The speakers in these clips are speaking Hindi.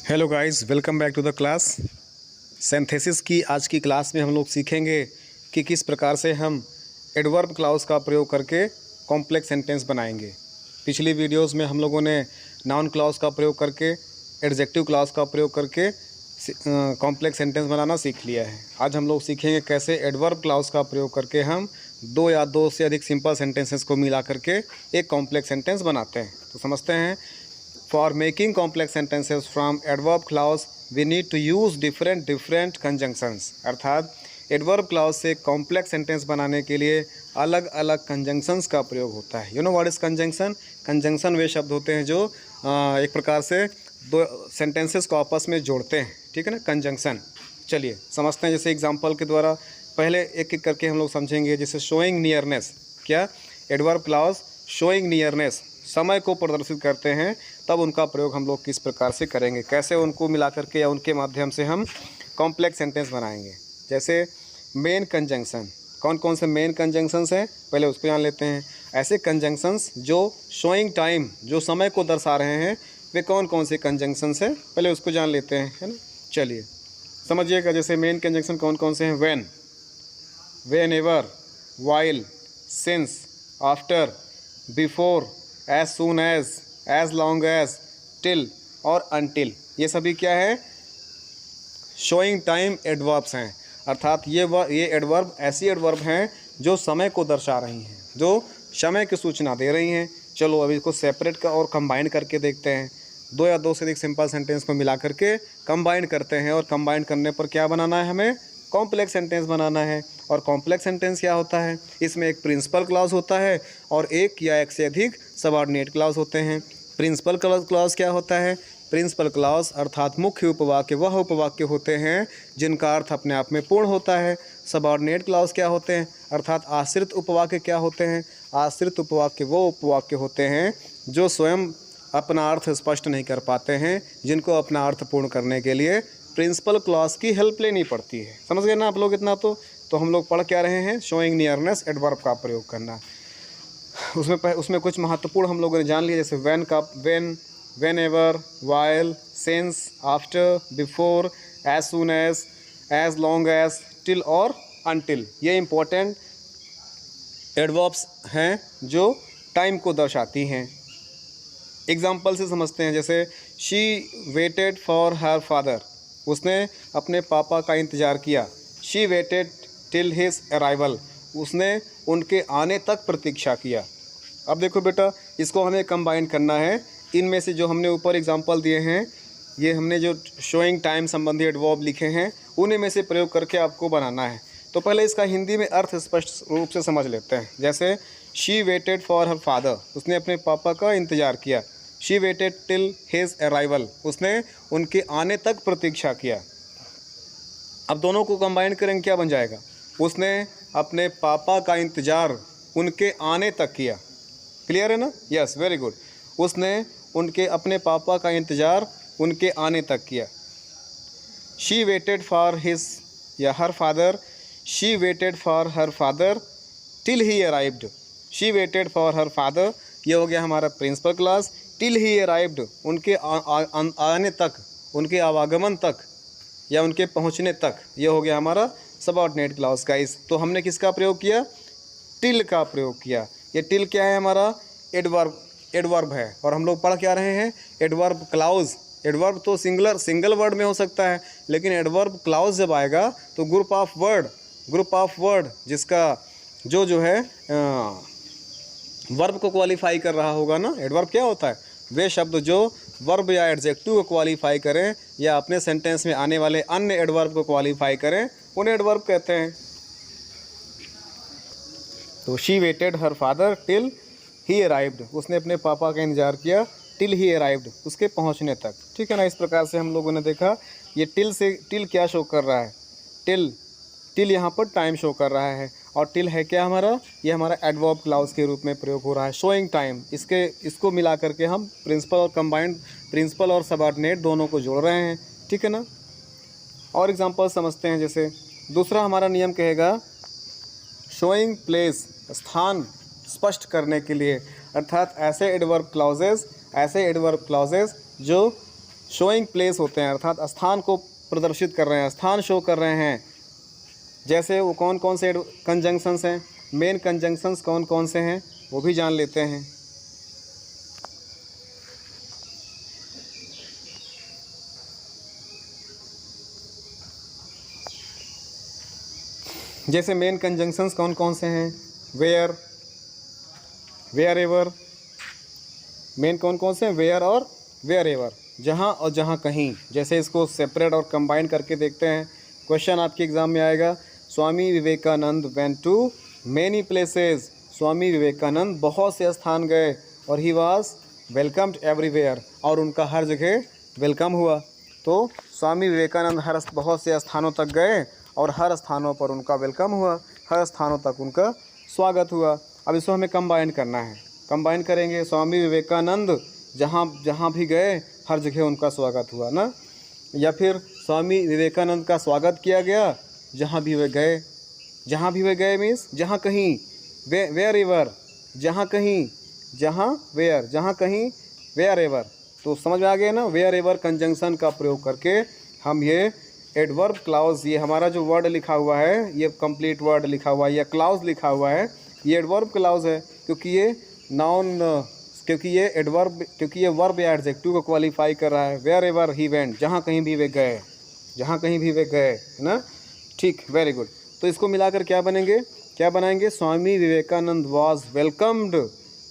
Hello guys, welcome back to the class. Synthesis की आज की क्लास में हम लोग सीखेंगे कि किस प्रकार से हम एडवर्ब क्लाउज का प्रयोग करके कॉम्प्लेक्स सेंटेंस बनाएंगे। पिछली वीडियोस में हम लोगों ने नाउन क्लाउज का प्रयोग करके, एडजेक्टिव क्लाउज का प्रयोग करके कॉम्प्लेक्स सेंटेंस बनाना सीख लिया है। आज हम लोग सीखेंगे कैसे एडवर्ब क्लाउज का प्रयोग करके हम दो या दो से अधिक सिंपल सेंटेंसेस को मिला करके एक कॉम्प्लेक्स सेंटेंस बनाते हैं। तो समझते हैं। For making complex sentences from adverb clause, we need to use different conjunctions। अर्थात एडवर्ब क्लाउज से कॉम्प्लेक्स सेंटेंस बनाने के लिए अलग अलग कंजंक्शंस का प्रयोग होता है। You know what is conjunction? Conjunction वे शब्द होते हैं जो एक प्रकार से दो सेंटेंसेस को आपस में जोड़ते हैं। ठीक है ना, कंजंक्शन। चलिए समझते हैं। जैसे एग्जांपल के द्वारा पहले एक एक करके हम लोग समझेंगे। जैसे शोइंग नियरनेस, क्या एडवर्ब क्लाउज शोइंग नियरनेस समय को प्रदर्शित करते हैं, तब उनका प्रयोग हम लोग किस प्रकार से करेंगे, कैसे उनको मिला करके या उनके माध्यम से हम कॉम्प्लेक्स सेंटेंस बनाएंगे। जैसे मेन कंजंक्शन, कौन कौन से मेन कंजंक्शंस हैं पहले उसको जान लेते हैं। ऐसे कंजंक्शंस जो शोइंग टाइम, जो समय को दर्शा रहे हैं, वे कौन कौन से कंजंक्शंस हैं पहले उसको जान लेते हैं, है ना। चलिए समझिएगा। जैसे मेन कंजंक्शन कौन कौन से हैं? When, whenever, while, since, after, before, as soon as long as, till और अनटिल। ये सभी क्या है? शोइंग टाइम एडवर्ब्स हैं। अर्थात ये एडवर्ब ऐसी एडवर्ब हैं जो समय को दर्शा रही हैं, जो समय की सूचना दे रही हैं। चलो अभी इसको सेपरेट का और कंबाइन करके देखते हैं। दो या दो से अधिक सिंपल सेंटेंस को मिला करके कंबाइन करते हैं, और कंबाइन करने पर क्या बनाना है? हमें कॉम्प्लेक्स सेंटेंस बनाना है। और कॉम्प्लेक्स सेंटेंस क्या होता है? इसमें एक प्रिंसिपल क्लॉज होता है और एक या एक से अधिक सबऑर्डिनेट क्लॉज होते हैं। प्रिंसिपल क्लॉज क्या होता है? प्रिंसिपल क्लॉज अर्थात मुख्य उपवाक्य वह उपवाक्य होते हैं जिनका अर्थ अपने आप में पूर्ण होता है। सबऑर्डिनेट क्लॉज क्या होते हैं? अर्थात आश्रित उपवाक्य क्या होते हैं? आश्रित उपवाक्य वो उपवाक्य होते हैं जो स्वयं अपना अर्थ स्पष्ट नहीं कर पाते हैं, जिनको अपना अर्थ पूर्ण करने के लिए प्रिंसिपल क्लॉज की हेल्प लेनी पड़ती है। समझ गए ना आप लोग इतना? तो हम लोग पढ़ क्या रहे हैं? शोइंग नियरनेस एडवर्ब का प्रयोग करना। उसमें कुछ महत्वपूर्ण हम लोगों ने जान लिया। जैसे वेन का when, whenever, while, since, after, before, as soon as long as, till और अनटिल। ये इंपॉर्टेंट एडवर्ब्स हैं जो टाइम को दर्शाती हैं। एग्जाम्पल से समझते हैं। जैसे she waited for her father, उसने अपने पापा का इंतज़ार किया। She weighted till his arrival, उसने उनके आने तक प्रतीक्षा किया। अब देखो बेटा, इसको हमें कंबाइन करना है। इनमें से जो हमने ऊपर एग्जांपल दिए हैं, ये हमने जो शोइंग टाइम संबंधी एडवर्ब लिखे हैं, उन्हीं में से प्रयोग करके आपको बनाना है। तो पहले इसका हिंदी में अर्थ स्पष्ट रूप से समझ लेते हैं। जैसे she waited for her father, उसने अपने पापा का इंतज़ार किया। She weighted till his arrival, उसने उनके आने तक प्रतीक्षा किया। अब दोनों को कंबाइन करेंगे, क्या बन जाएगा? उसने अपने पापा का इंतज़ार उनके आने तक किया। क्लियर है ना? Yes, very good. उसने अपने पापा का इंतज़ार उनके आने तक किया। शी वेटेड फॉर हिज या her father, she waited for her father till he arrived. She waited for her father, ये हो गया हमारा principal clause. Till he arrived, उनके आने तक, उनके आवागमन तक या उनके पहुंचने तक, ये हो गया हमारा सबऑर्डिनेट क्लॉज गाइस। तो हमने किसका प्रयोग किया? टिल का प्रयोग किया। ये टिल क्या है? हमारा एडवर्ब है। और हम लोग पढ़ क्या रहे हैं? Adverb clause. एडवर्ब तो सिंगल वर्ड में हो सकता है, लेकिन एडवर्ब क्लाउज जब आएगा तो ग्रुप ऑफ वर्ड जिसका जो है वर्ब को क्वालिफाई कर रहा होगा ना। एडवर्ब क्या होता है? वे शब्द जो वर्ब या एडजेक्टिव को क्वालिफाई करें या अपने सेंटेंस में आने वाले अन्य एडवर्ब को क्वालिफाई करें, उन्हें एडवर्ब कहते हैं। तो she weighted her father till he arrived, उसने अपने पापा का इंतजार किया टिल ही अराइव्ड, उसके पहुंचने तक। ठीक है ना? इस प्रकार से हम लोगों ने देखा। ये टिल क्या शो कर रहा है? टिल यहाँ पर टाइम शो कर रहा है। और टिल है क्या हमारा? ये हमारा एडवर्ब क्लाउज के रूप में प्रयोग हो रहा है। शोइंग टाइम, इसको मिला करके हम प्रिंसिपल और कंबाइंड, प्रिंसिपल और सबऑर्डिनेट दोनों को जोड़ रहे हैं। ठीक है ना? और एग्जांपल समझते हैं। जैसे दूसरा हमारा नियम कहेगा शोइंग प्लेस, स्थान स्पष्ट करने के लिए। अर्थात ऐसे एडवर्ब क्लाउजेस जो शोइंग प्लेस होते हैं, अर्थात स्थान को प्रदर्शित कर रहे हैं, स्थान शो कर रहे हैं। जैसे वो कौन कौन से कंजंक्शंस हैं, मेन कंजंक्शंस कौन कौन से हैं वो भी जान लेते हैं। जैसे मेन कंजंक्शंस कौन कौन से हैं, वेयर, वेयर एवर। मेन कौन कौन से हैं, वेयर और वेयर एवर, जहाँ और जहाँ कहीं। जैसे इसको सेपरेट और कंबाइन करके देखते हैं। क्वेश्चन आपके एग्जाम में आएगा, Swami Vivekananda went to many places. Swami Vivekananda बहुत से स्थान गए और ही वाज वेलकम्ड एवरीवेयर, और उनका हर जगह वेलकम हुआ। तो स्वामी विवेकानंद बहुत से स्थानों तक गए और हर स्थानों पर उनका वेलकम हुआ, हर स्थानों तक उनका स्वागत हुआ। अब इसको हमें कंबाइन करना है। कंबाइन करेंगे, स्वामी विवेकानंद जहाँ जहाँ भी गए हर जगह उनका स्वागत हुआ ना, या फिर स्वामी विवेकानंद का स्वागत किया गया जहाँ भी वे गए। जहाँ भी वे गए मीन्स जहाँ कहीं, वेयर एवर, जहाँ कहीं, जहाँ वेयर, जहाँ कहीं, वेयर एवर। तो समझ में आ गया ना, वेयर एवर कंजंक्शन का प्रयोग करके हम ये एडवर्ब क्लाउज, ये हमारा जो वर्ड लिखा हुआ है, ये कंप्लीट वर्ड लिखा हुआ है या क्लाउज लिखा हुआ है, ये एडवर्ब क्लाउज है क्योंकि ये नाउन, क्योंकि ये एडवर्ब, क्योंकि ये वर्ब या एडजेक्टिव को क्वालिफाई कर रहा है। वेयर एवर ही वेंट, जहाँ कहीं भी वे गए, जहाँ कहीं भी वे गए, है ना। ठीक, वेरी गुड। तो इसको मिलाकर क्या बनेंगे, क्या बनाएंगे, Swami Vivekananda was welcomed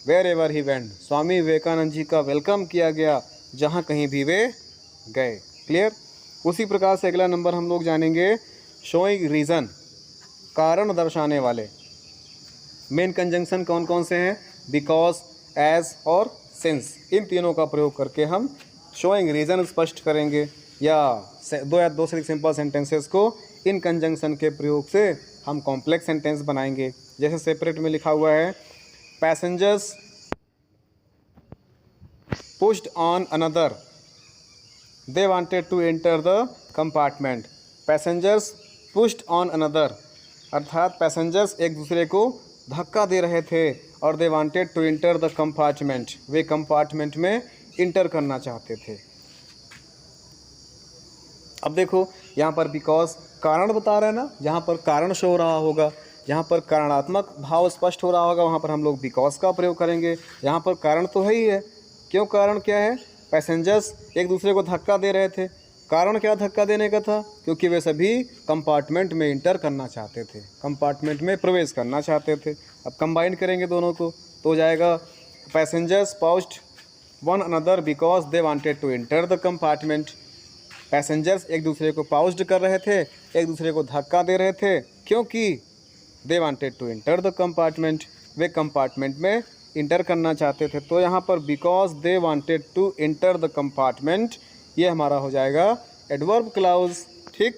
wherever he went. Swami Vivekananda ji का वेलकम किया गया जहाँ कहीं भी वे गए। क्लियर। उसी प्रकार से अगला नंबर हम लोग जानेंगे, शोइंग रीज़न, कारण दर्शाने वाले। मेन कंजंक्शन कौन कौन से हैं, बिकॉज, एज और सिंस। इन तीनों का प्रयोग करके हम शोइंग रीज़न स्पष्ट करेंगे, या दो से सिंपल सेंटेंसेस को इन कंजंक्शन के प्रयोग से हम कॉम्प्लेक्स सेंटेंस बनाएंगे। जैसे सेपरेट में लिखा हुआ है, passengers pushed on another, they wanted to enter the compartment. Passengers pushed on another, अर्थात पैसेंजर्स एक दूसरे को धक्का दे रहे थे, और they wanted to enter the compartment, वे कंपार्टमेंट में इंटर करना चाहते थे। अब देखो यहाँ पर बिकॉज कारण बता रहे हैं ना, जहाँ पर कारण शो हो रहा होगा, जहाँ पर कारणात्मक भाव स्पष्ट हो रहा होगा वहाँ पर हम लोग बिकॉज का प्रयोग करेंगे। यहाँ पर कारण तो है ही है, क्यों, कारण क्या है, पैसेंजर्स एक दूसरे को धक्का दे रहे थे। कारण क्या धक्का देने का था, क्योंकि वे सभी कंपार्टमेंट में इंटर करना चाहते थे, कंपार्टमेंट में प्रवेश करना चाहते थे। अब कंबाइन करेंगे दोनों को तो हो जाएगा, passengers pushed one another because they wanted to enter the compartment. Passengers एक दूसरे को पाउज्ड कर रहे थे, एक दूसरे को धक्का दे रहे थे, क्योंकि they wanted to enter the compartment, वे कंपार्टमेंट में इंटर करना चाहते थे। तो यहाँ पर because they wanted to enter the compartment, ये हमारा हो जाएगा एडवर्ब क्लाउज। ठीक,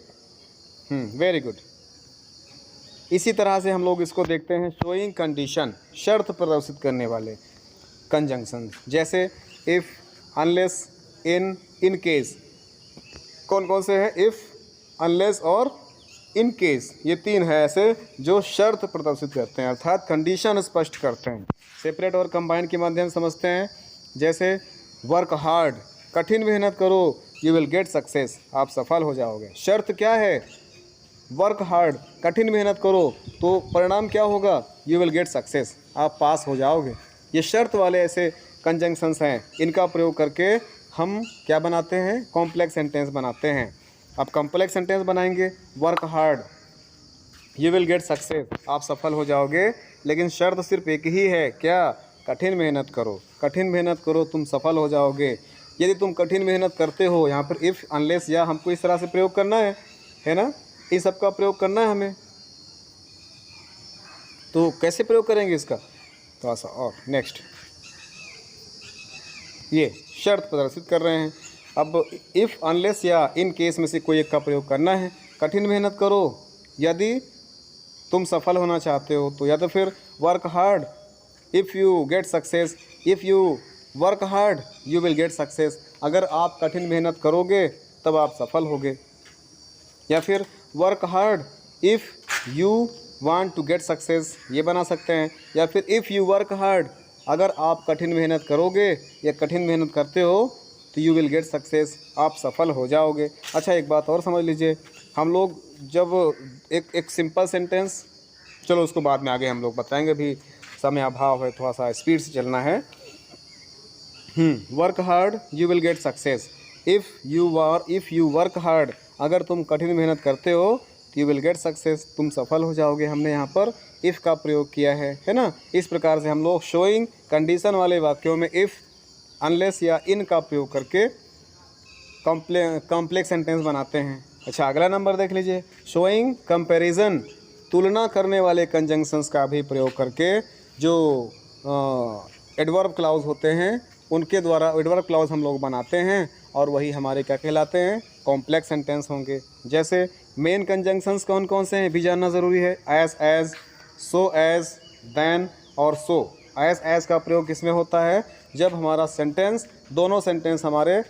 वेरी गुड। इसी तरह से हम लोग इसको देखते हैं, शोइंग कंडीशन, शर्त प्रदर्शित करने वाले कंजंक्शन। जैसे इफ़, अनलेस, इन केस। कौन कौन से हैं, इफ़, अनलेस और इन केस, ये तीन है ऐसे जो शर्त प्रदर्शित करते हैं, अर्थात कंडीशन स्पष्ट करते हैं। सेपरेट और कंबाइन के माध्यम से समझते हैं। जैसे वर्क हार्ड, कठिन मेहनत करो, यू विल गेट सक्सेस, आप सफल हो जाओगे। शर्त क्या है, वर्क हार्ड, कठिन मेहनत करो, तो परिणाम क्या होगा, यू विल गेट सक्सेस, आप पास हो जाओगे। ये शर्त वाले ऐसे कंजंक्शंस हैं, इनका प्रयोग करके हम क्या बनाते हैं, कॉम्प्लेक्स सेंटेंस बनाते हैं। अब कॉम्प्लेक्स सेंटेंस बनाएंगे, work hard, you will get success, आप सफल हो जाओगे, लेकिन शर्त सिर्फ एक ही है, क्या, कठिन मेहनत करो, कठिन मेहनत करो, तुम सफल हो जाओगे। यदि तुम कठिन मेहनत करते हो, यहाँ पर इफ़, अनलेस या हमको इस तरह से प्रयोग करना है ना, इन सब का प्रयोग करना है हमें। तो कैसे प्रयोग करेंगे इसका, थोड़ा सा और नेक्स्ट, ये शर्त प्रदर्शित कर रहे हैं। अब इफ़, अनलेस या इन केस में से कोई एक का प्रयोग करना है। कठिन मेहनत करो यदि तुम सफल होना चाहते हो तो, या तो फिर work hard if you get success, if you work hard you will get success, अगर आप कठिन मेहनत करोगे तब आप सफल होगे। या फिर work hard if you want to get success, ये बना सकते हैं। या फिर इफ़ यू वर्क हार्ड, अगर आप कठिन मेहनत करोगे या कठिन मेहनत करते हो तो यू विल गेट सक्सेस, आप सफल हो जाओगे। अच्छा एक बात और समझ लीजिए, हम लोग जब एक सिंपल सेंटेंस, चलो उसको बाद में आगे हम लोग बताएंगे, भी समय अभाव है, थोड़ा सा स्पीड से चलना है। Work hard you will get success, if you work hard, अगर तुम कठिन मेहनत करते हो तो यू विल गेट सक्सेस, तुम सफल हो जाओगे। हमने यहाँ पर इफ़ का प्रयोग किया है ना। इस प्रकार से हम लोग शोइंग कंडीशन वाले वाक्यों में इफ़, अनलेस या इन का प्रयोग करके कॉम्प्लेक्स सेंटेंस बनाते हैं। अच्छा अगला नंबर देख लीजिए, शोइंग कंपैरिजन, तुलना करने वाले कंजंक्शंस का भी प्रयोग करके जो एडवर्ब क्लाउज होते हैं उनके द्वारा एडवर्ब क्लाउज हम लोग बनाते हैं, और वही हमारे क्या कहलाते हैं, कॉम्प्लेक्स सेंटेंस होंगे। जैसे मेन कंजंक्शंस कौन कौन से हैं भी जानना ज़रूरी है, एज, सो एज, देन और सो। एज का प्रयोग किसमें होता है, जब हमारा सेंटेंस, दोनों सेंटेंस हमारे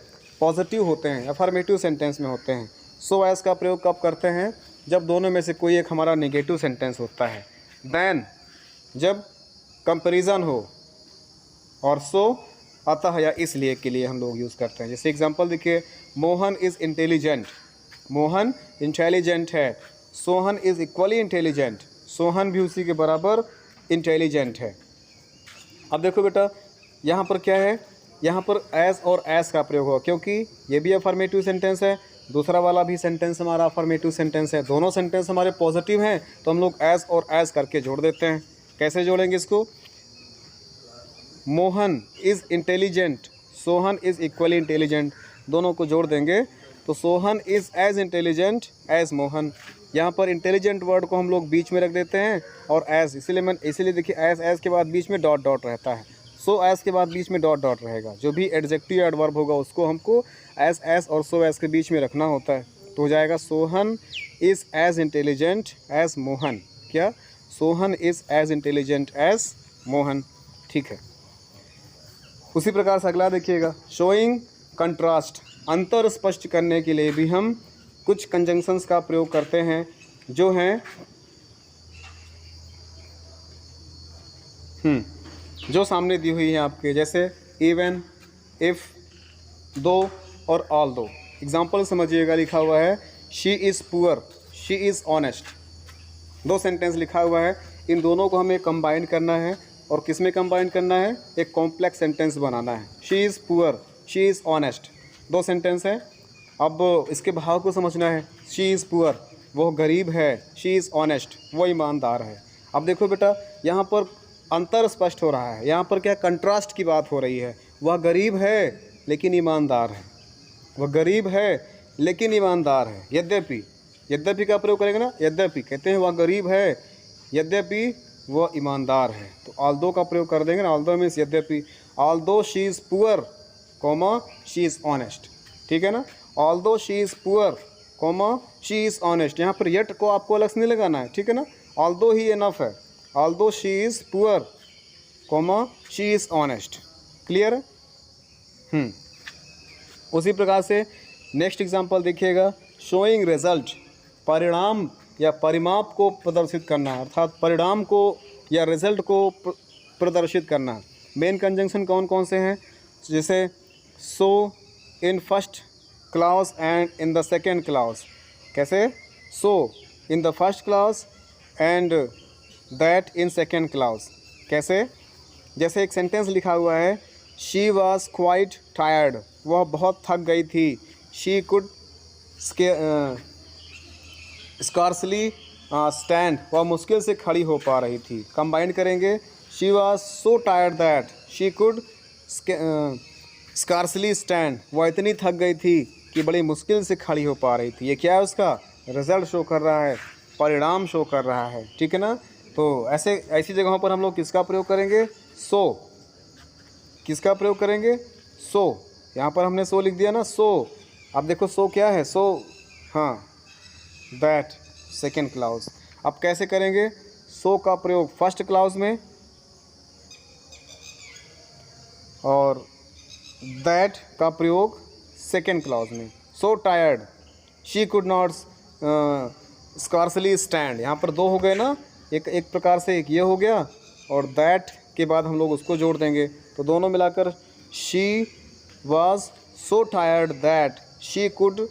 पॉजिटिव होते हैं, अफर्मेटिव सेंटेंस में होते हैं। सो एज का प्रयोग कब करते हैं, जब दोनों में से कोई एक हमारा नेगेटिव सेंटेंस होता है। देन जब कंपैरिजन हो, और सो अतः या इसलिए के लिए हम लोग यूज़ करते हैं। जैसे एग्जांपल देखिए, Mohan is intelligent, Mohan intelligent है, Sohan is equally intelligent, Sohan भी उसी के बराबर इंटेलिजेंट है। अब देखो बेटा यहाँ पर क्या है, यहाँ पर एज और एस का प्रयोग होगा, क्योंकि ये भी अफर्मेटिव सेंटेंस है, दूसरा वाला भी सेंटेंस हमारा अफर्मेटिव सेंटेंस है, दोनों सेंटेंस हमारे पॉजिटिव हैं, तो हम लोग एज और एस करके जोड़ देते हैं। कैसे जोड़ेंगे इसको, Mohan is intelligent, Sohan is equally intelligent, दोनों को जोड़ देंगे तो Sohan is as intelligent as Mohan. यहाँ पर इंटेलिजेंट वर्ड को हम लोग बीच में रख देते हैं और एज, इसीलिए देखिए एज के बाद बीच में डॉट डॉट रहता है, सो एज के बाद बीच में डॉट डॉट रहेगा। जो भी एडजेक्टिव एडवर्ब होगा उसको हमको एज और सो एज के बीच में रखना होता है, तो हो जाएगा Sohan is as intelligent as Mohan. क्या, Sohan is as intelligent as Mohan, ठीक है। उसी प्रकार से अगला देखिएगा, शोइंग कंट्रास्ट, अंतर स्पष्ट करने के लिए भी हम कुछ कंजंक्शंस का प्रयोग करते हैं, जो हैं जो सामने दी हुई है आपके, जैसे इवन, इफ़, दो और ऑल दो। एग्जाम्पल समझिएगा, लिखा हुआ है she is poor, she is honest, दो सेंटेंस लिखा हुआ है, इन दोनों को हमें कंबाइन करना है, और किस में कंबाइन करना है, एक कॉम्प्लेक्स सेंटेंस बनाना है। She is poor, she is honest, दो सेंटेंस है। अब इसके भाव को समझना है, शी इज़ पुअर वो गरीब है, शी इज़ ऑनेस्ट वो ईमानदार है। अब देखो बेटा यहाँ पर अंतर स्पष्ट हो रहा है, यहाँ पर क्या कंट्रास्ट की बात हो रही है, वह गरीब है लेकिन ईमानदार है, वह गरीब है लेकिन ईमानदार है। यद्यपि का प्रयोग करेंगे ना, यद्यपि कहते हैं वह गरीब है यद्यपि वह ईमानदार है, तो ऑल्दो का प्रयोग कर देंगे ना, ऑल्दो मीन्स यद्यपि, although she is poor comma she is honest, ठीक है ना। Although she is poor comma she is honest, यहाँ पर येट को आपको अलग से नहीं लगाना है, ठीक है ना, ऑल्दो ही इनफ है, although she is poor comma she is honest, clear है। उसी प्रकार से नेक्स्ट एग्जांपल देखिएगा, शोइंग रिजल्ट, परिणाम या परिमाप को प्रदर्शित करना, अर्थात परिणाम को या रिजल्ट को प्रदर्शित करना। मेन कंजंक्शन कौन कौन से हैं, जैसे so in first clause and in the second clause. कैसे, so in the first clause and that in second clause. कैसे, जैसे एक सेंटेंस लिखा हुआ है, शी वॉज क्वाइट टायर्ड, वह बहुत थक गई थी, शी कुड स्कार्सली स्टैंड, वह मुश्किल से खड़ी हो पा रही थी। कंबाइन करेंगे, she was so tired that she could scarcely stand, वह इतनी थक गई थी कि बड़ी मुश्किल से खड़ी हो पा रही थी। ये क्या है, उसका रिजल्ट शो कर रहा है, परिणाम शो कर रहा है, ठीक है ना। तो ऐसी जगहों पर हम लोग किसका प्रयोग करेंगे, सो, किसका प्रयोग करेंगे, सो। यहाँ पर हमने सो लिख दिया ना, सो। अब देखो सो क्या है, सो, हाँ, दैट सेकेंड क्लाउज। अब कैसे करेंगे, सो का प्रयोग फर्स्ट क्लाउज में और दैट का प्रयोग सेकेंड क्लाउज में। So tired, she could not scarcely stand, यहाँ पर दो हो गए ना, एक प्रकार से एक ये हो गया, और दैट के बाद हम लोग उसको जोड़ देंगे, तो दोनों मिलाकर she was so tired that she could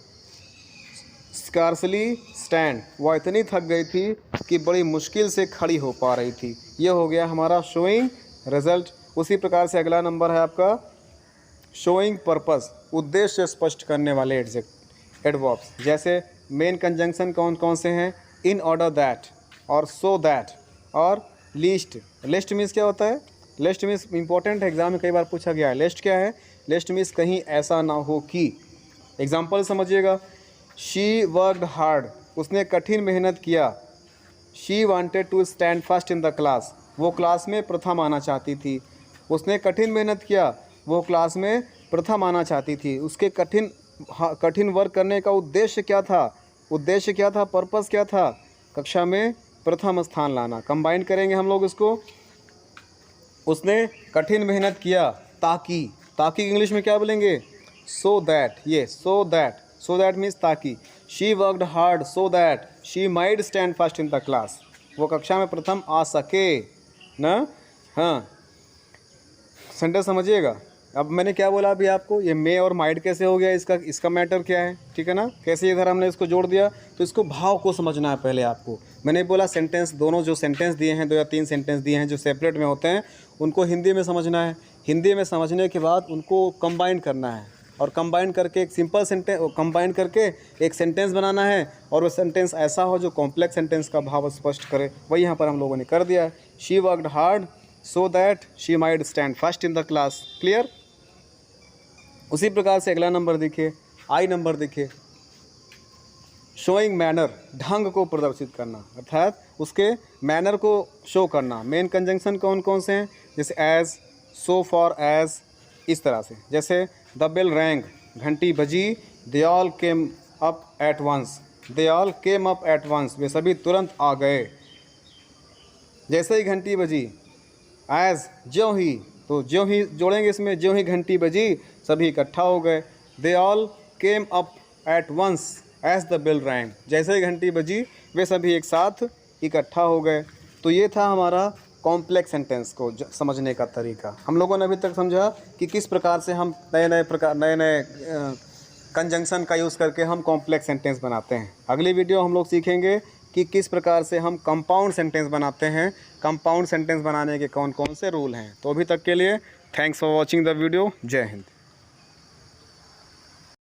scarcely stand, वह इतनी थक गई थी कि बड़ी मुश्किल से खड़ी हो पा रही थी। ये हो गया हमारा शोइंग रिजल्ट। उसी प्रकार से अगला नंबर है आपका शोइंग पर्पस, उद्देश्य स्पष्ट करने वाले एडवर्ब्स। जैसे मेन कंजंक्शन कौन कौन से हैं? इन ऑर्डर दैट और सो दैट और लीस्ट। लिस्ट मीन्स क्या होता है? लिस्ट मीन्स इंपॉर्टेंट है, एग्जाम में कई बार पूछा गया है। लिस्ट क्या है? लिस्ट मीन्स कहीं ऐसा ना हो कि। एग्जाम्पल समझिएगा, शी वर्कड हार्ड, उसने कठिन मेहनत किया। She wanted to stand first in the class, वो क्लास में प्रथम आना चाहती थी। उसने कठिन मेहनत किया, वो क्लास में प्रथम आना चाहती थी। उसके कठिन वर्क करने का उद्देश्य क्या था? उद्देश्य क्या था? पर्पस क्या था? कक्षा में प्रथम स्थान लाना। कंबाइन करेंगे हम लोग इसको। उसने कठिन मेहनत किया ताकि, ताकि इंग्लिश में क्या बोलेंगे? So that. ये सो दैट मीन्स ताकि। She worked hard so that she might stand first in the class, वो कक्षा में प्रथम आ सके ना। हाँ, सेंटेंस समझिएगा। अब मैंने क्या बोला अभी आपको? ये मे और माइट कैसे हो गया? इसका मैटर क्या है? ठीक है ना, कैसे इधर हमने इसको जोड़ दिया? तो इसको भाव को समझना है पहले आपको। मैंने बोला सेंटेंस, दोनों जो सेंटेंस दिए हैं, 2 या 3 सेंटेंस दिए हैं जो सेपरेट में होते हैं, उनको हिंदी में समझना है। हिंदी में समझने के बाद उनको कंबाइन करना है और कंबाइन करके एक सिंपल सेंटेंस, कंबाइन करके एक सेंटेंस बनाना है। और वो सेंटेंस ऐसा हो जो कॉम्प्लेक्स सेंटेंस का भाव स्पष्ट करे। वही यहाँ पर हम लोगों ने कर दिया है। She worked hard so that she might stand first in the class. Clear? उसी प्रकार से अगला नंबर देखिए, आई नंबर देखिए, शोइंग मैनर, ढंग को प्रदर्शित करना, अर्थात उसके मैनर को शो करना। मेन कंजंक्शन कौन कौन से हैं? जैसे एज, सो फॉर, एज, इस तरह से। जैसे द बेल रैंग, घंटी बजी। They all came up at once, they all came up at once, वे सभी तुरंत आ गए। जैसे ही घंटी बजी। एज, ज्यों ही, तो ज्यों ही जोड़ेंगे इसमें, ज्यों ही घंटी बजी सभी इकट्ठा हो गए। They all came up at once as the bell rang, जैसे ही घंटी बजी वे सभी एक साथ इकट्ठा हो गए। तो ये था हमारा कॉम्प्लेक्स सेंटेंस को समझने का तरीका। हम लोगों ने अभी तक समझा कि किस प्रकार से हम नए कंजंक्शन का यूज़ करके हम कॉम्प्लेक्स सेंटेंस बनाते हैं। अगली वीडियो हम लोग सीखेंगे कि किस प्रकार से हम कंपाउंड सेंटेंस बनाते हैं, कंपाउंड सेंटेंस बनाने के कौन कौन से रूल हैं। तो अभी तक के लिए thanks for watching the video. जय हिंद।